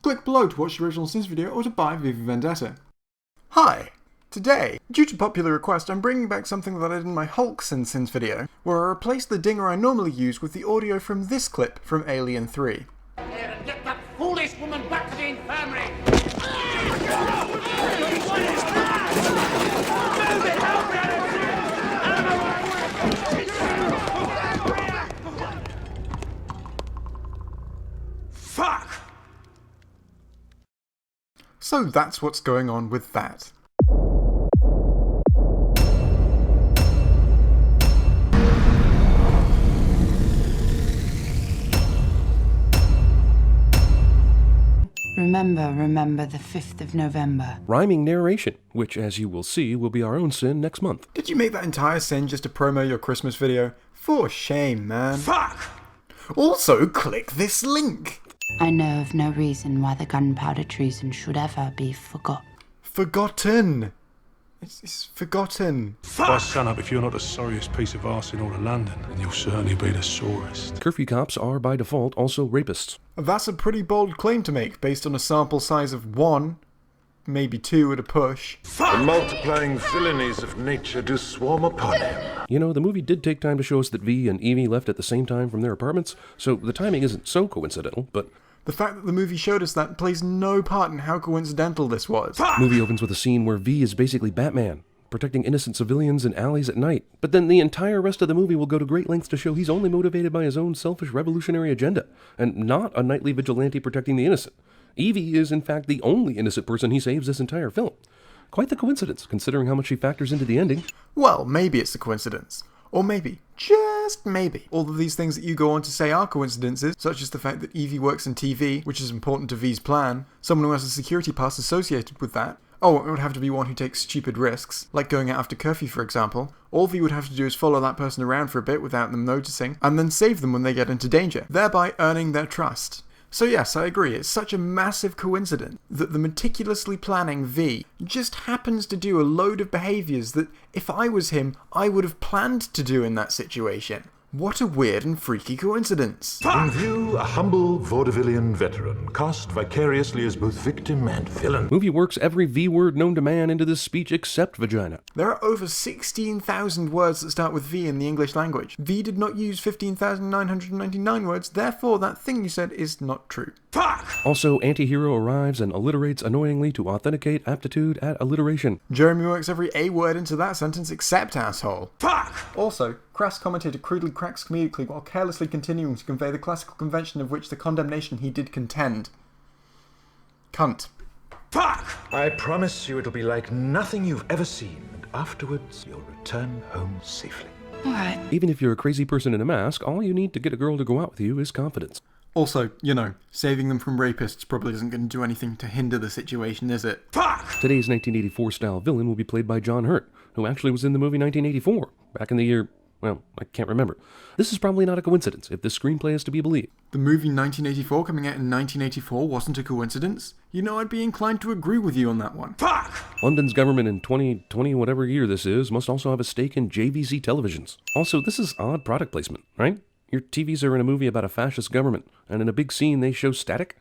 click below to watch the original Sins video or to buy V for Vendetta. Hi! Today, due to popular request, I'm bringing back something that I did in my Hulk Sins video, where I replaced the dinger I normally use with the audio from this clip from Alien 3. Get that foolish woman back to the infirmary! Fuck! So that's what's going on with that. Remember the 5th of November. Rhyming narration, which, as you will see, will be our own sin next month. Did you make that entire sin just to promo your Christmas video? For shame, man. Fuck! Also, click this link. I know of no reason why the gunpowder treason should ever be Forgotten. It's forgotten. By sunup, if you're not the sorriest piece of arse in all of London, then you'll certainly be the sorest. Curfew cops are, by default, also rapists. That's a pretty bold claim to make, based on a sample size of 1, maybe 2 at a push. The multiplying villainies of nature do swarm upon him. You know, the movie did take time to show us that V and Evie left at the same time from their apartments, so the timing isn't so coincidental, but... The fact that the movie showed us that plays no part in how coincidental this was. The movie opens with a scene where V is basically Batman, protecting innocent civilians in alleys at night. But then the entire rest of the movie will go to great lengths to show he's only motivated by his own selfish revolutionary agenda, and not a nightly vigilante protecting the innocent. Evie is, in fact, the only innocent person he saves this entire film. Quite the coincidence, considering how much she factors into the ending. Well, maybe it's a coincidence. Or maybe, just maybe, all of these things that you go on to say are coincidences, such as the fact that Evie works in TV, which is important to V's plan, someone who has a security pass associated with that. Oh, it would have to be one who takes stupid risks, like going out after curfew, for example. All V would have to do is follow that person around for a bit without them noticing, and then save them when they get into danger, thereby earning their trust. So yes, I agree, it's such a massive coincidence that the meticulously planning V just happens to do a load of behaviours that, if I was him, I would have planned to do in that situation. What a weird and freaky coincidence. In view, a humble vaudevillian veteran, cast vicariously as both victim and villain. Movie works every V word known to man into this speech except vagina. There are over 16,000 words that start with V in the English language. V did not use 15,999 words, therefore that thing you said is not true. Fuck! Also, anti-hero arrives and alliterates annoyingly to authenticate aptitude at alliteration. Jeremy works every A word into that sentence except asshole. Fuck! Also, Crass commentator crudely cracks comedically while carelessly continuing to convey the classical convention of which the condemnation he did contend. Cunt. Fuck! I promise you it'll be like nothing you've ever seen, and afterwards you'll return home safely. Alright. Even if you're a crazy person in a mask, all you need to get a girl to go out with you is confidence. Also, you know, saving them from rapists probably isn't going to do anything to hinder the situation, is it? Fuck! Today's 1984 style villain will be played by John Hurt, who actually was in the movie 1984, back in the year... well, I can't remember. This is probably not a coincidence, if this screenplay is to be believed. The movie 1984 coming out in 1984 wasn't a coincidence? You know, I'd be inclined to agree with you on that one. Fuck! London's government in 2020, whatever year this is, must also have a stake in JVC televisions. Also, this is odd product placement, right? Your TVs are in a movie about a fascist government, and in a big scene they show static?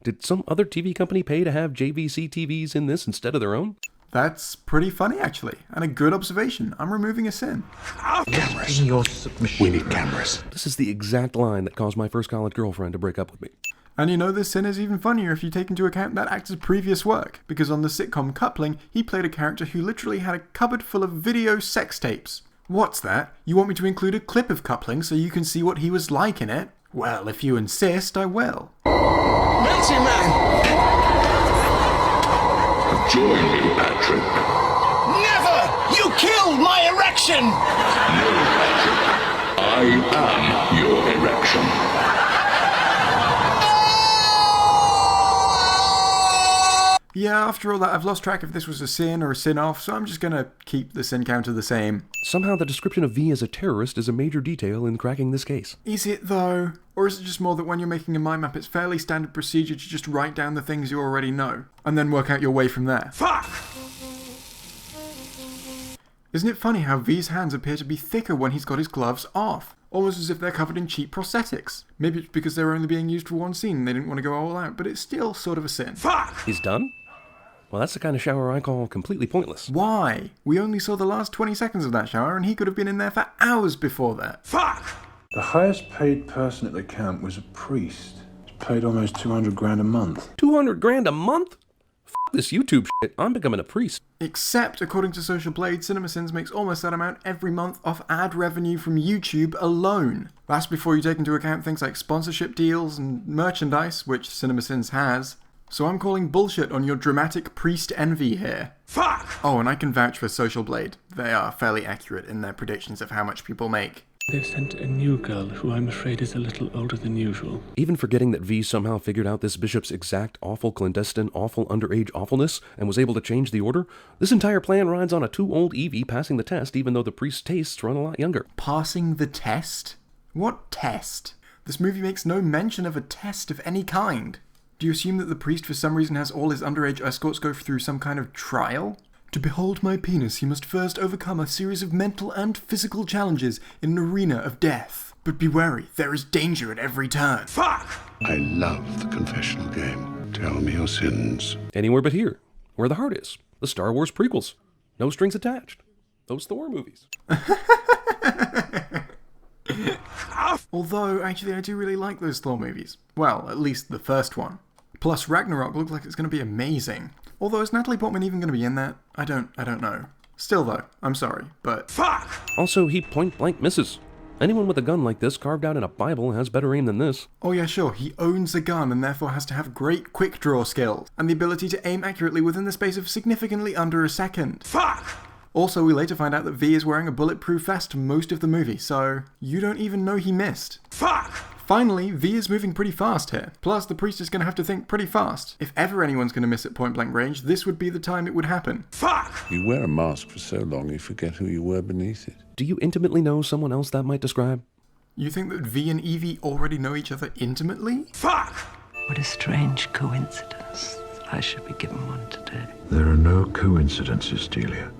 Did some other TV company pay to have JVC TVs in this instead of their own? That's pretty funny, actually, and a good observation. I'm removing a sin. Cameras. In your submission. We need cameras. This is the exact line that caused my first college girlfriend to break up with me. And you know, this sin is even funnier if you take into account that actor's previous work, because on the sitcom Coupling, he played a character who literally had a cupboard full of video sex tapes. What's that? You want me to include a clip of Coupling so you can see what he was like in it? Well, if you insist, I will. Melting man! Join me, Patrick. Never! You killed my erection! No, Patrick. I am your erection. Yeah, after all that, I've lost track if this was a sin or a sin-off, so I'm just gonna keep the sin counter the same. Somehow the description of V as a terrorist is a major detail in cracking this case. Is it, though? Or is it just more that when you're making a mind map, it's fairly standard procedure to just write down the things you already know, and then work out your way from there? Fuck! Isn't it funny how V's hands appear to be thicker when he's got his gloves off? Almost as if they're covered in cheap prosthetics. Maybe it's because they're only being used for one scene and they didn't want to go all out, but it's still sort of a sin. Fuck! He's done? Well, that's the kind of shower I call completely pointless. Why? We only saw the last 20 seconds of that shower and he could have been in there for hours before that. Fuck! The highest paid person at the camp was a priest. He's paid almost 200 grand a month. 200 grand a month? F this YouTube shit. I'm becoming a priest. Except, according to Social Blade, CinemaSins makes almost that amount every month off ad revenue from YouTube alone. That's before you take into account things like sponsorship deals and merchandise, which CinemaSins has. So I'm calling bullshit on your dramatic priest envy here. Fuck! Oh, and I can vouch for Social Blade. They are fairly accurate in their predictions of how much people make. They've sent a new girl who I'm afraid is a little older than usual. Even forgetting that V somehow figured out this bishop's exact awful clandestine, awful underage awfulness and was able to change the order, this entire plan rides on a too old Evie passing the test even though the priest's tastes run a lot younger. Passing the test? What test? This movie makes no mention of a test of any kind. Do you assume that the priest for some reason has all his underage escorts go through some kind of trial? To behold my penis, he must first overcome a series of mental and physical challenges in an arena of death. But be wary, there is danger at every turn. Fuck! I love the confessional game. Tell me your sins. Anywhere but here, where the heart is. The Star Wars prequels. No strings attached. Those Thor movies. Although, actually, I do really like those Thor movies. Well, at least the first one. Plus, Ragnarok looks like it's going to be amazing. Although, is Natalie Portman even going to be in that? I don't know. Still though, I'm sorry, but... Fuck! Also, he point blank misses. Anyone with a gun like this carved out in a Bible has better aim than this. Oh yeah, sure, he owns a gun and therefore has to have great quick draw skills, and the ability to aim accurately within the space of significantly under a second. Fuck! Also, we later find out that V is wearing a bulletproof vest most of the movie, so you don't even know he missed. Fuck! Finally, V is moving pretty fast here. Plus, the priest is going to have to think pretty fast. If ever anyone's going to miss at point blank range, this would be the time it would happen. Fuck! You wear a mask for so long you forget who you were beneath it. Do you intimately know someone else that might describe? You think that V and Evie already know each other intimately? Fuck! What a strange coincidence that I should be given one today. There are no coincidences, Delia.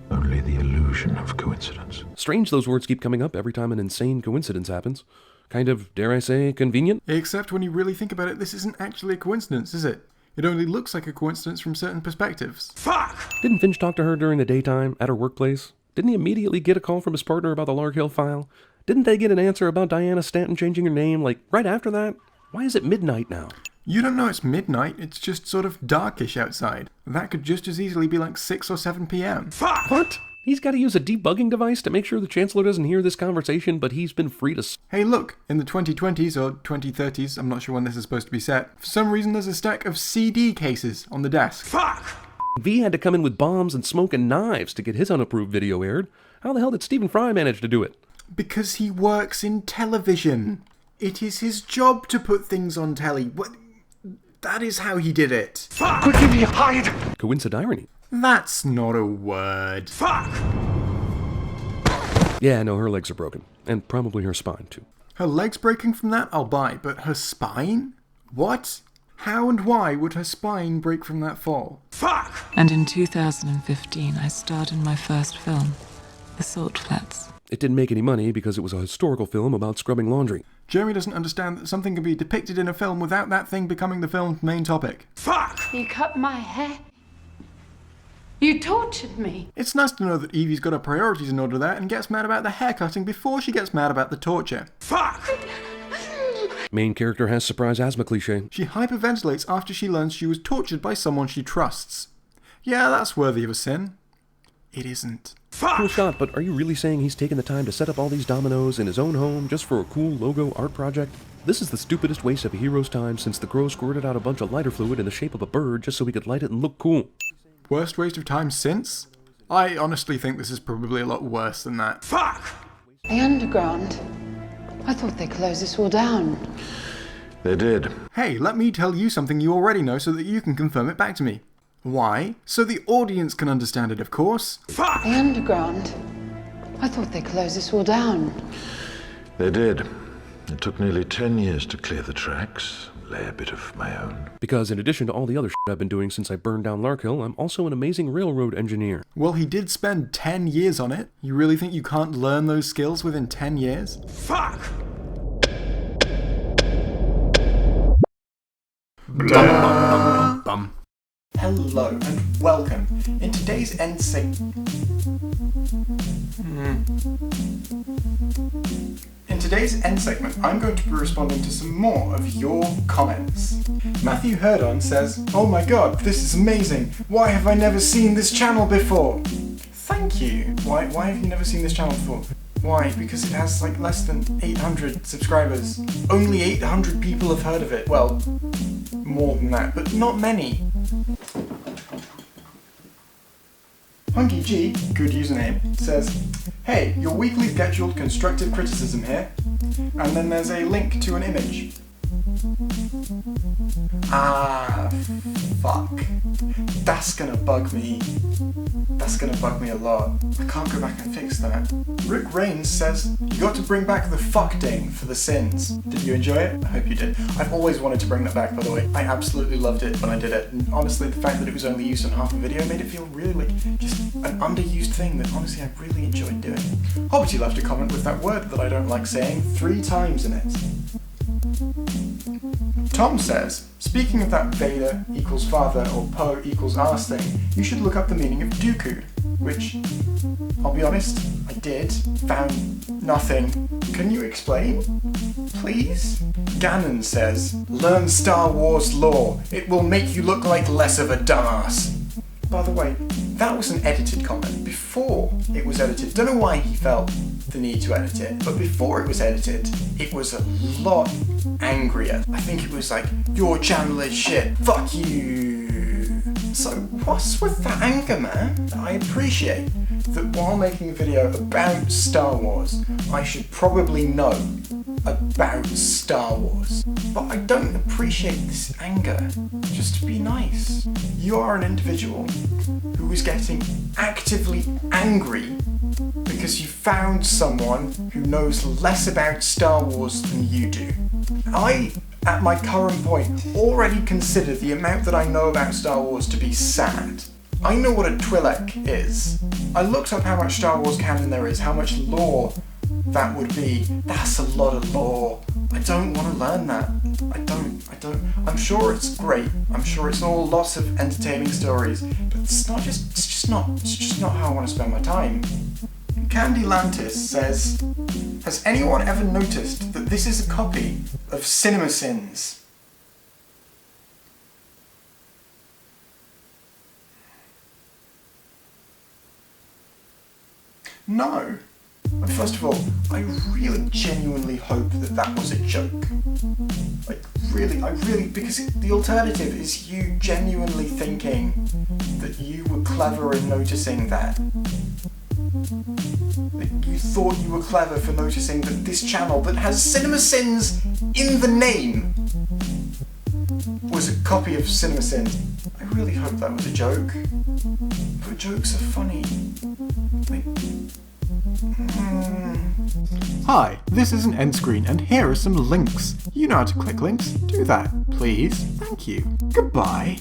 Only the illusion of coincidence. Strange those words keep coming up every time an insane coincidence happens. Kind of, dare I say, convenient? Except when you really think about it, this isn't actually a coincidence, is it? It only looks like a coincidence from certain perspectives. Fuck! Didn't Finch talk to her during the daytime, at her workplace? Didn't he immediately get a call from his partner about the Lark Hill file? Didn't they get an answer about Diana Stanton changing her name, like, right after that? Why is it midnight now? You don't know it's midnight, it's just sort of darkish outside. That could just as easily be like 6 or 7 p.m. Fuck! What? He's got to use a debugging device to make sure the Chancellor doesn't hear this conversation, but he's been free to... Hey look, in the 2020s or 2030s, I'm not sure when this is supposed to be set, for some reason there's a stack of CD cases on the desk. Fuck! V had to come in with bombs and smoke and knives to get his unapproved video aired. How the hell did Stephen Fry manage to do it? Because he works in television. It is his job to put things on telly. What? That is how he did it. Fuck! Quickly, hide! Coincidence. That's not a word. Fuck! Yeah, no, her legs are broken. And probably her spine, too. Her legs breaking from that, I'll buy, but her spine? What? How and why would her spine break from that fall? Fuck! And in 2015, I starred in my first film, The Salt Flats. It didn't make any money because it was a historical film about scrubbing laundry. Jeremy doesn't understand that something can be depicted in a film without that thing becoming the film's main topic. Fuck! You cut my hair. You tortured me. It's nice to know that Evie's got her priorities in order there and gets mad about the haircutting before she gets mad about the torture. Fuck! Main character has surprise asthma cliche. She hyperventilates after she learns she was tortured by someone she trusts. Yeah, that's worthy of a sin. It isn't. Cool shot, but are you really saying he's taken the time to set up all these dominoes in his own home just for a cool logo art project? This is the stupidest waste of a hero's time since the Crow squirted out a bunch of lighter fluid in the shape of a bird just so he could light it and look cool. Worst waste of time since? I honestly think this is probably a lot worse than that. Fuck! The underground. I thought they closed this all down. They did. Hey, let me tell you something you already know so that you can confirm it back to me. Why? So the audience can understand it, of course. Fuck! The underground. I thought they closed this all down. They did. It took nearly 10 years to clear the tracks. lay a bit of my own. Because in addition to all the other shit I've been doing since I burned down Larkhill, I'm also an amazing railroad engineer. Well, he did spend 10 years on it. You really think you can't learn those skills within 10 years? Fuck! Hello and welcome. In today's end segment... In today's end segment, I'm going to be responding to some more of your comments. Matthew Herdon says, "Oh my god, this is amazing! Why have I never seen this channel before?" Thank you. Why have you never seen this channel before? Why? Because it has like less than 800 subscribers. Only 800 people have heard of it. Well, more than that, but not many. Hunky G, good username, says, "Hey, your weekly scheduled constructive criticism here." And then there's a link to an image. Ah, fuck. That's gonna bug me. That's gonna bug me a lot. I can't go back and fix that. Rick Rains says, "You got to bring back the fuck ding for the sins. Did you enjoy it? I hope you did. I've always wanted to bring that back, by the way. I absolutely loved it when I did it. And honestly, the fact that it was only used on half a video made it feel really like just an underused thing that honestly I really enjoyed doing." Hobbity left a comment with that word that I don't like saying 3 times in it. Tom says, "Speaking of that Vader equals father or Poe equals arse thing, you should look up the meaning of Dooku," which, I'll be honest, I did, found nothing. Can you explain? Please? Gannon says, "Learn Star Wars lore. It will make you look like less of a dumbass." By the way, that was an edited comment. Before it was edited, don't know why he felt the need to edit it, but before it was edited, it was a lot angrier. I think it was like, "Your channel is shit, fuck you." So what's with the anger, man? I appreciate that while making a video about Star Wars, I should probably know about Star Wars. But I don't appreciate this anger. Just to be nice. You are an individual who is getting actively angry because you found someone who knows less about Star Wars than you do. I, at my current point, already consider the amount that I know about Star Wars to be sad. I know what a Twi'lek is. I looked up how much Star Wars canon there is, how much lore that would be. That's a lot of lore. I don't want to learn that. I don't. I'm sure it's great. I'm sure it's all lots of entertaining stories, but it's just not how I want to spend my time. Candy Lantis says, "Has anyone ever noticed that this is a copy of CinemaSins?" No. First of all, I really genuinely hope that that was a joke. Like, I really, because the alternative is you genuinely thinking that you were clever in noticing that. Like, you thought you were clever for noticing that this channel that has CinemaSins in the name was a copy of CinemaSins. I really hope that was a joke. But jokes are funny. Like, Hi, this is an end screen and here are some links. You know how to click links. Do that, please. Thank you. Goodbye.